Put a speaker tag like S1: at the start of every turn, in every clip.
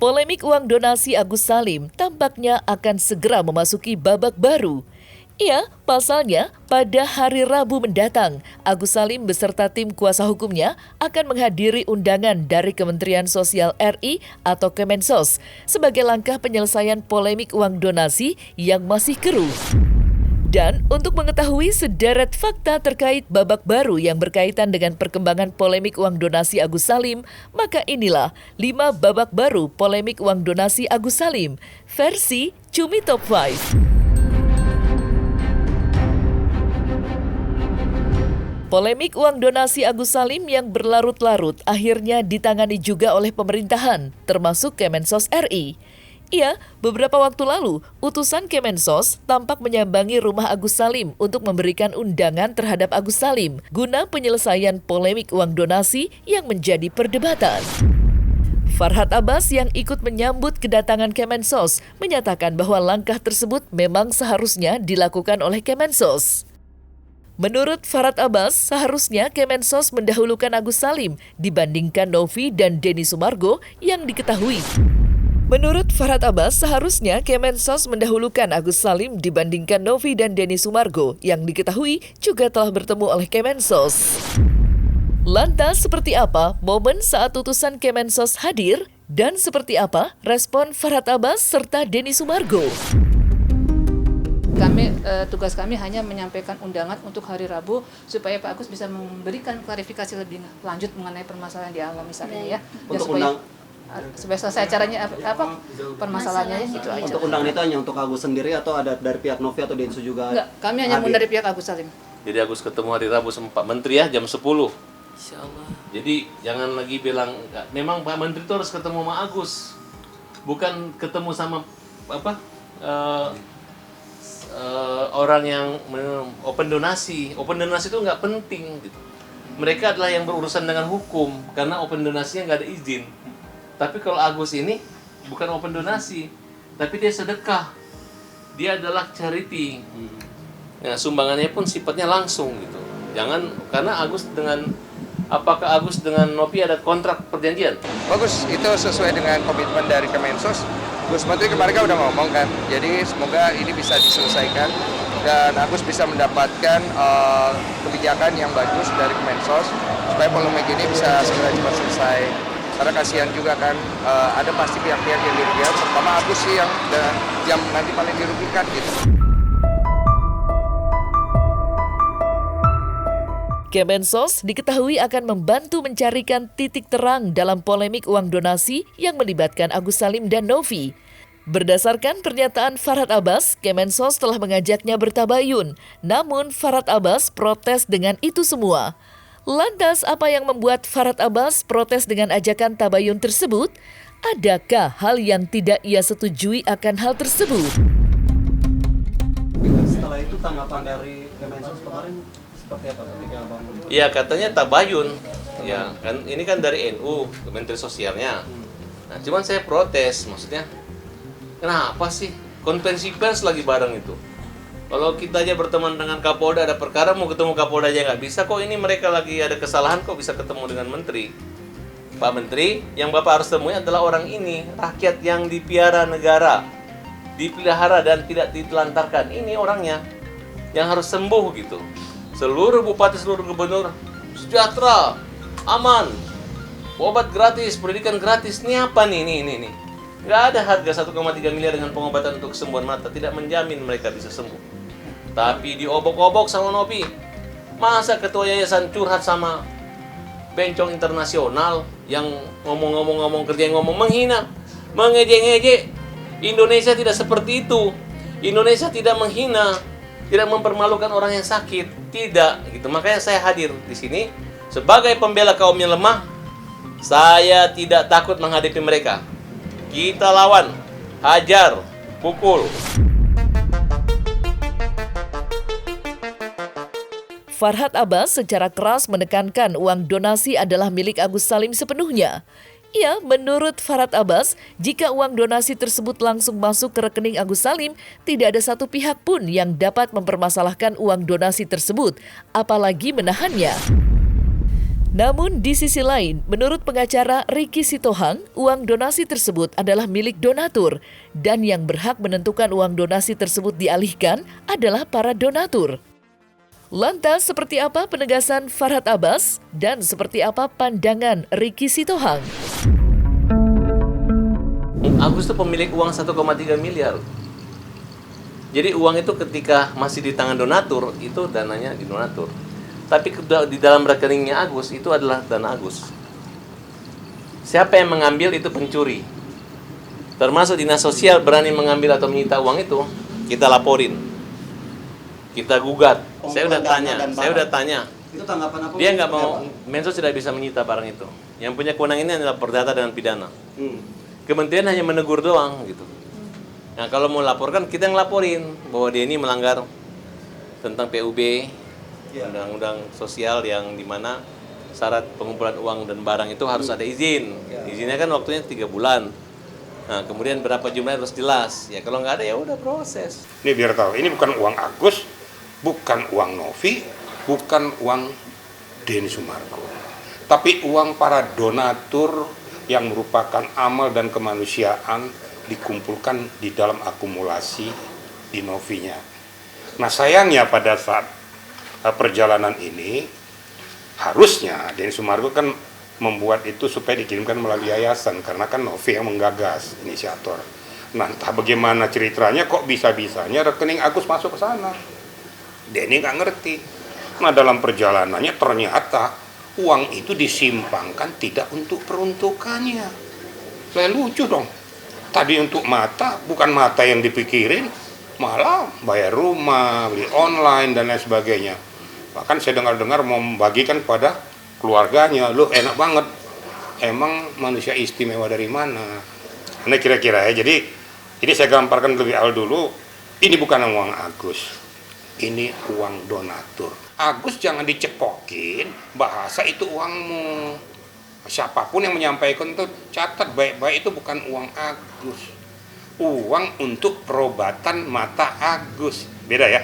S1: Polemik uang donasi Agus Salim tampaknya akan segera memasuki babak baru. Pasalnya pada hari Rabu mendatang, Agus Salim beserta tim kuasa hukumnya akan menghadiri undangan dari Kementerian Sosial RI atau Kemensos sebagai langkah penyelesaian polemik uang donasi yang masih keruh. Dan untuk mengetahui sederet fakta terkait babak baru yang berkaitan dengan perkembangan polemik uang donasi Agus Salim, maka inilah 5 babak baru polemik uang donasi Agus Salim, versi Cumi Top 5. Polemik uang donasi Agus Salim yang berlarut-larut akhirnya ditangani juga oleh pemerintahan, termasuk Kemensos RI. Beberapa waktu lalu, utusan Kemensos tampak menyambangi rumah Agus Salim untuk memberikan undangan terhadap Agus Salim guna penyelesaian polemik uang donasi yang menjadi perdebatan. Farhad Abbas yang ikut menyambut kedatangan Kemensos menyatakan bahwa langkah tersebut memang seharusnya dilakukan oleh Kemensos. Menurut Farhad Abbas, seharusnya Kemensos mendahulukan Agus Salim dibandingkan Novi dan Denny Sumargo yang diketahui. Menurut Farhad Abbas, seharusnya Kemensos mendahulukan Agus Salim dibandingkan Novi dan Denny Sumargo yang diketahui juga telah bertemu oleh Kemensos. Lantas seperti apa momen saat utusan Kemensos hadir dan seperti apa respon Farhad Abbas serta Denny Sumargo?
S2: Tugas kami hanya menyampaikan undangan untuk hari Rabu supaya Pak Agus bisa memberikan klarifikasi lebih lanjut mengenai permasalahan yang dialami saat ini ya.
S3: Untuk
S2: supaya selesai acaranya apa permasalahannya itu aja.
S3: Untuk undangan itu hanya untuk Agus sendiri atau ada dari pihak Novi atau Densu juga?
S2: Enggak, kami hanya dari pihak Agus Salim.
S4: Jadi Agus ketemu hari Rabu sama Pak Menteri ya jam 10.
S2: Insyaallah.
S4: Jadi jangan lagi bilang memang Pak Menteri itu harus ketemu sama Agus. Bukan ketemu sama orang yang open donasi. Open donasi itu nggak penting gitu. Mereka adalah yang berurusan dengan hukum karena open donasinya nggak ada izin. Tapi kalau Agus ini bukan open donasi, tapi dia sedekah. Dia adalah charity. Nah, sumbangannya pun sifatnya langsung gitu. Jangan karena apakah Agus dengan Novi ada kontrak perjanjian?
S5: Bagus, itu sesuai dengan komitmen dari Kemensos. Gus Menteri kemarin kan udah ngomong kan, jadi semoga ini bisa diselesaikan dan Agus bisa mendapatkan kebijakan yang bagus dari Kemensos supaya polemik ini bisa segera cepat selesai. Karena kasihan juga kan, ada pasti pihak-pihak yang dirugikan, terutama Agus sih yang nanti paling dirugikan gitu.
S1: Kemensos diketahui akan membantu mencarikan titik terang dalam polemik uang donasi yang melibatkan Agus Salim dan Novi. Berdasarkan pernyataan Farhad Abbas, Kemensos telah mengajaknya bertabayun, namun Farhad Abbas protes dengan itu semua. Lantas apa yang membuat Farhad Abbas protes dengan ajakan tabayun tersebut? Adakah hal yang tidak ia setujui akan hal tersebut?
S3: Setelah itu tanggapan dari Kemensos kemarin seperti apa ketika Bang?
S4: Iya katanya tabayun. Ya kan ini kan dari NU, Menteri Sosialnya. Nah cuman saya protes, maksudnya kenapa sih konferensi pers lagi bareng itu? Kalau kita aja berteman dengan Kapolda ada perkara mau ketemu Kapolda aja nggak bisa kok, ini mereka lagi ada kesalahan kok bisa ketemu dengan Menteri. Pak Menteri, yang Bapak harus temui adalah orang ini, rakyat yang dipiara negara, dipelihara dan tidak ditelantarkan. Ini orangnya yang harus sembuh gitu. Seluruh bupati, seluruh gubernur sejahtera, aman, obat gratis, pendidikan gratis. Ini apa nih? Ini. Nggak ada harga 1,3 miliar dengan pengobatan untuk kesembuhan mata, tidak menjamin mereka bisa sembuh. Tapi diobok-obok sama Novi. Masa ketua yayasan curhat sama bencong internasional yang ngomong kerja yang ngomong menghina, mengejek-ngejek. Indonesia tidak seperti itu. Indonesia tidak menghina, tidak mempermalukan orang yang sakit, tidak gitu. Makanya saya hadir di sini sebagai pembela kaum yang lemah. Saya tidak takut menghadapi mereka. Kita lawan, hajar, pukul.
S1: Farhad Abbas secara keras menekankan uang donasi adalah milik Agus Salim sepenuhnya. Menurut Farhad Abbas, jika uang donasi tersebut langsung masuk ke rekening Agus Salim, tidak ada satu pihak pun yang dapat mempermasalahkan uang donasi tersebut, apalagi menahannya. Namun di sisi lain, menurut pengacara Ricky Sitohang, uang donasi tersebut adalah milik donatur dan yang berhak menentukan uang donasi tersebut dialihkan adalah para donatur. Lantas, seperti apa penegasan Farhad Abbas dan seperti apa pandangan Ricky Sitohang?
S4: Agus itu pemilik uang 1,3 miliar. Jadi uang itu ketika masih di tangan donatur, itu dananya di donatur. Tapi di dalam rekeningnya Agus itu adalah dana Agus. Siapa yang mengambil itu pencuri. Termasuk dinas sosial berani mengambil atau menyita uang itu, kita laporin. Kita gugat. Saya udah tanya.
S3: Itu tanggapan apa?
S4: Dia nggak mau, Mensos tidak bisa menyita barang itu. Yang punya kewenangan ini adalah Perdata dan Pidana. Kementerian hanya menegur doang gitu. Nah kalau mau laporkan, kita yang laporin bahwa dia ini melanggar tentang PUB, Undang-Undang Sosial yang dimana syarat pengumpulan uang dan barang itu harus ada izin. Izinnya kan waktunya 3 bulan. Nah kemudian berapa jumlahnya harus jelas. Ya kalau nggak ada ya udah proses.
S6: Ini biar tahu, ini bukan uang Agus, bukan uang Novi, bukan uang Denny Sumargo, tapi uang para donatur yang merupakan amal dan kemanusiaan dikumpulkan di dalam akumulasi di Novinya. Nah sayangnya pada saat perjalanan ini harusnya Denny Sumargo kan membuat itu supaya dikirimkan melalui yayasan karena kan Novi yang menggagas, inisiator. Nah entah bagaimana ceritanya kok bisa-bisanya rekening Agus masuk ke sana. Denny nggak ngerti. Nah dalam perjalanannya ternyata uang itu disimpangkan tidak untuk peruntukannya. Saya lucu dong. Tadi untuk mata, bukan mata yang dipikirin, malah bayar rumah, beli online dan lain sebagainya. Bahkan saya dengar-dengar mau membagikan pada keluarganya. Loh enak banget. Emang manusia istimewa dari mana? Nah kira-kira ya. Jadi saya gambarkan lebih awal dulu. Ini bukan uang Agus. Ini uang donatur. Agus jangan dicepokin, bahasa itu uangmu. Siapapun yang menyampaikan itu catat baik-baik, itu bukan uang Agus. Uang untuk perobatan mata Agus. Beda ya?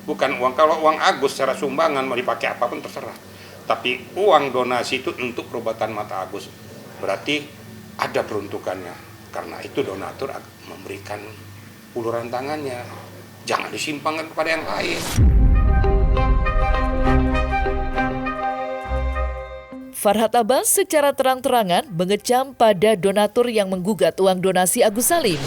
S6: Bukan uang, kalau uang Agus secara sumbangan mau dipakai apapun terserah. Tapi uang donasi itu untuk perobatan mata Agus. Berarti ada peruntukannya. Karena itu donatur memberikan uluran tangannya. Jangan disimpangkan kepada yang lain.
S1: Farhad Abbas secara terang-terangan mengecam pada donatur yang menggugat uang donasi Agus Salim.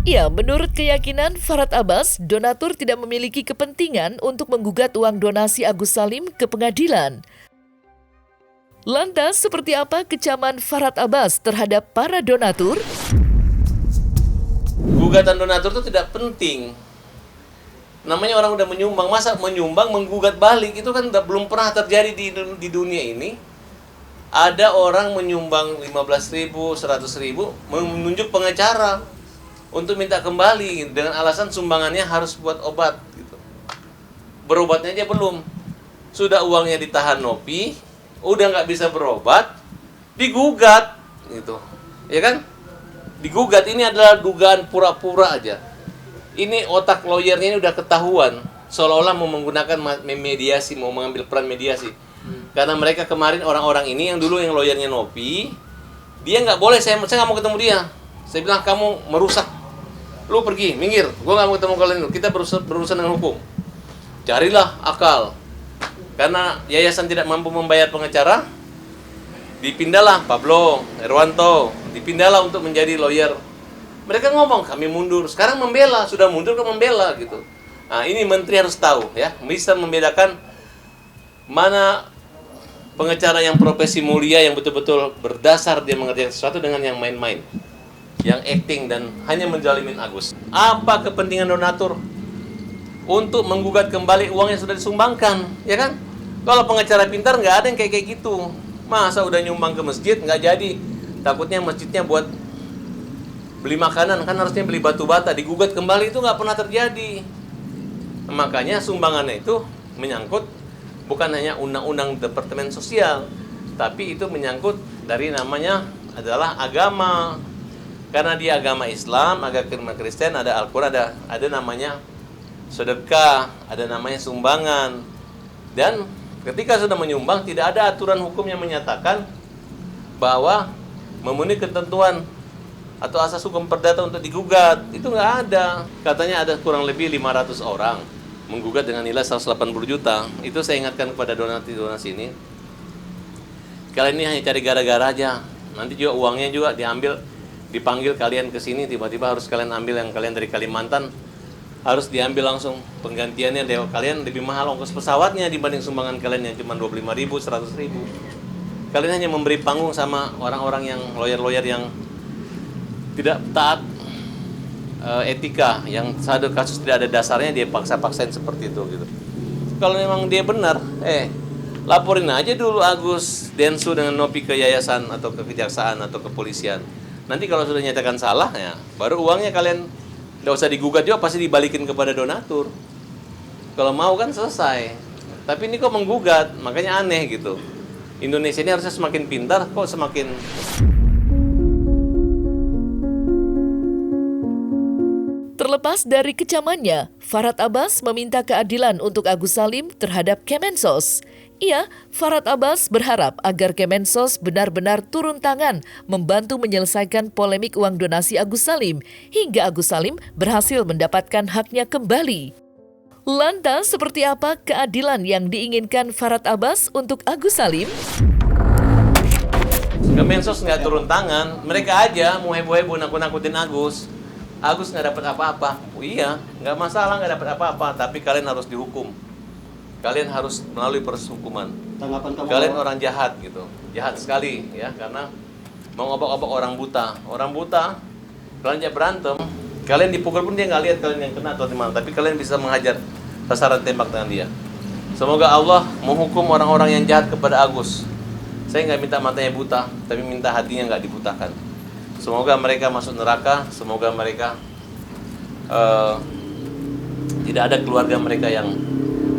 S1: Ya, menurut keyakinan Farhad Abbas, donatur tidak memiliki kepentingan untuk menggugat uang donasi Agus Salim ke pengadilan. Lantas, seperti apa kecaman Farhad Abbas terhadap para donatur?
S4: Gugatan donatur itu tidak penting. Namanya orang udah menyumbang, masa menyumbang menggugat balik itu kan belum pernah terjadi di dunia ini. Ada orang menyumbang 15.000, 100.000 menunjuk pengacara untuk minta kembali dengan alasan sumbangannya harus buat obat gitu. Berobatnya aja belum. Sudah uangnya ditahan Nopi, udah nggak bisa berobat, digugat gitu. Ya kan? Digugat, ini adalah dugaan pura-pura aja. Ini otak lawyernya ini udah ketahuan, seolah-olah mau menggunakan mediasi, mau mengambil peran mediasi. Karena mereka kemarin orang-orang ini yang dulu yang lawyernya Nopi, dia nggak boleh, saya nggak mau ketemu dia. Saya bilang kamu merusak, lu pergi, minggir, gue nggak mau ketemu kalian, kita berurusan dengan hukum. Carilah akal, karena yayasan tidak mampu membayar pengacara, dipindahlah Pablo Herwanto, dipindahlah untuk menjadi lawyer. Mereka ngomong, kami mundur. Sekarang membela, sudah mundur ke membela gitu. Nah, ini menteri harus tahu ya, bisa membedakan mana pengacara yang profesi mulia yang betul-betul berdasar dia mengerjakan sesuatu dengan yang main-main, yang acting dan hanya menjalimin Agus. Apa kepentingan donatur untuk menggugat kembali uang yang sudah disumbangkan, ya kan? Kalau pengacara pintar nggak ada yang kayak gitu. Masa udah nyumbang ke masjid nggak jadi? Takutnya masjidnya buat beli makanan, kan harusnya beli batu bata, digugat kembali, itu nggak pernah terjadi. Makanya sumbangannya itu menyangkut bukan hanya undang-undang Departemen Sosial, tapi itu menyangkut dari namanya adalah agama. Karena dia agama Islam, agama Kristen, ada Al-Quran, ada namanya sedekah, ada namanya sumbangan. Dan Ketika sudah menyumbang, tidak ada aturan hukum yang menyatakan bahwa memenuhi ketentuan atau asas hukum perdata untuk digugat. Itu nggak ada. Katanya ada kurang lebih 500 orang menggugat dengan nilai 180 juta. Itu saya ingatkan kepada donasi-donasi ini. Kalian ini hanya cari gara-gara aja. Nanti juga uangnya juga dipanggil kalian ke sini, tiba-tiba harus kalian ambil yang kalian dari Kalimantan, harus diambil langsung penggantiannya dari kalian lebih mahal ongkos pesawatnya dibanding sumbangan kalian yang cuma 25.000, 100.000. Kalian hanya memberi panggung sama orang-orang yang lawyer-lawyer yang tidak taat etika, yang satu kasus tidak ada dasarnya dia paksa-paksain seperti itu gitu. Kalau memang dia benar, laporin aja dulu Agus Densu dengan Nopi ke yayasan atau ke kejaksaan atau ke polisian. Nanti kalau sudah nyatakan salah ya, baru uangnya kalian nggak usah digugat juga, pasti dibalikin kepada donatur. Kalau mau kan selesai. Tapi ini kok menggugat, makanya aneh gitu. Indonesia ini harusnya semakin pintar, kok semakin...
S1: Terlepas dari kecamannya, Farhad Abbas meminta keadilan untuk Agus Salim terhadap Kemensos. Farhad Abbas berharap agar Kemensos benar-benar turun tangan membantu menyelesaikan polemik uang donasi Agus Salim hingga Agus Salim berhasil mendapatkan haknya kembali. Lantas, seperti apa keadilan yang diinginkan Farhad Abbas untuk Agus Salim?
S4: Kemensos nggak turun tangan, mereka aja mau heboh-heboh nakut-nakutin Agus. Agus nggak dapat apa-apa. Iya, nggak masalah nggak dapat apa-apa, tapi kalian harus dihukum. Kalian harus melalui proses hukuman.
S3: Tanggapan kamu?
S4: Kalian orang jahat gitu, jahat sekali ya, karena mengobok-obok orang buta. Orang buta, kalian aja berantem, kalian dipukul pun dia nggak lihat kalian yang kena atau gimana, tapi kalian bisa menghajar sasaran tembak dengan dia. Semoga Allah menghukum orang-orang yang jahat kepada Agus. Saya nggak minta matanya buta, tapi minta hatinya nggak dibutakan. Semoga mereka masuk neraka, semoga mereka tidak ada keluarga mereka yang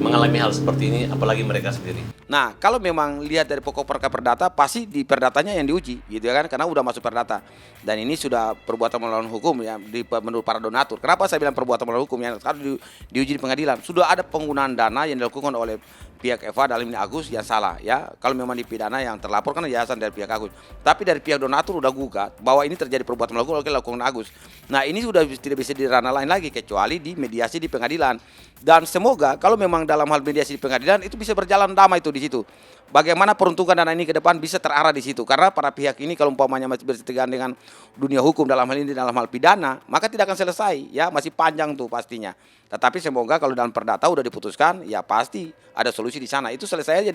S4: mengalami hal seperti ini, apalagi mereka sendiri.
S5: Nah, kalau memang lihat dari pokok perkara perdata, pasti di perdatanya yang diuji, gitu kan? Karena udah masuk perdata. Dan ini sudah perbuatan melawan hukum ya, menurut para donatur. Kenapa saya bilang perbuatan melawan hukum? Yang sekarang diuji di pengadilan. Sudah ada penggunaan dana yang dilakukan oleh pihak Eva dalam ini Agus yang salah ya. Kalau memang dipidana yang terlapor kan yayasan dari pihak Agus. Tapi dari pihak donatur udah gugat bahwa ini terjadi perbuatan melawan hukum oleh lakukan Agus. Nah, ini sudah tidak bisa di ranah lain lagi kecuali di mediasi di pengadilan. Dan semoga kalau memang dalam hal mediasi di pengadilan itu bisa berjalan damai itu di situ. Bagaimana peruntukan dana ini ke depan bisa terarah di situ, karena para pihak ini kalau umpamanya masih bersetegan dengan dunia hukum dalam hal ini, dalam hal pidana, maka tidak akan selesai ya, masih panjang tuh pastinya. Tetapi semoga kalau dalam perdata udah diputuskan ya pasti ada solusi di sana, itu selesai aja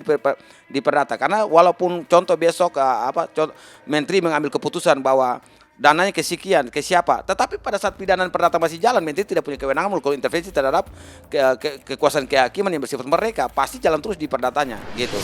S5: di perdata. Karena walaupun contoh besok menteri mengambil keputusan bahwa dananya ke sekian, ke siapa, tetapi pada saat pidana perdata masih jalan, menteri tidak punya kewenangan melakukan intervensi terhadap kekuasaan kehakiman yang bersifat mereka, pasti jalan terus di perdatanya gitu.